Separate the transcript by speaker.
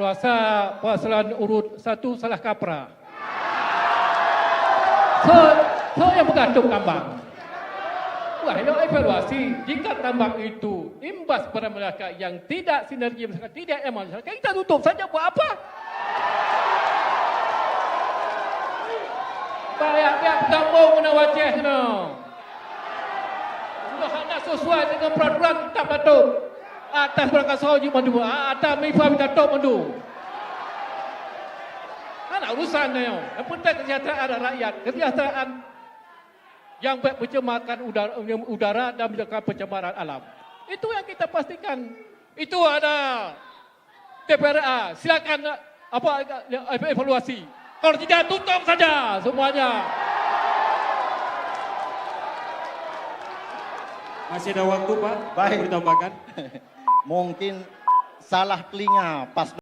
Speaker 1: Kuasa pasalan urut 1 salah kaprah. So yang bergantung tambang. Wah, ini evaluasi. Jika tambang itu imbas pada masyarakat yang tidak sinergi masyarakat, tidak emak masyarakat, kita tutup saja, buat apa? Pihak kampung kena wajah kena. Sudah hendak sesuai dengan peraturan tak patut. Atas perangkat soju mandu, atas mifa minta tok mandu. Mana urusannya? Yang penting kesejahteraan rakyat, kesejahteraan yang mencemarkan udara dan menyebabkan pencemaran alam. Itu yang kita pastikan. Itu ada TPRA. Silakan evaluasi. Kalau tidak, tutup saja semuanya.
Speaker 2: Masih ada waktu, Pak.
Speaker 3: Baik.
Speaker 2: Ditambahkan.
Speaker 3: Mungkin salah telinga pas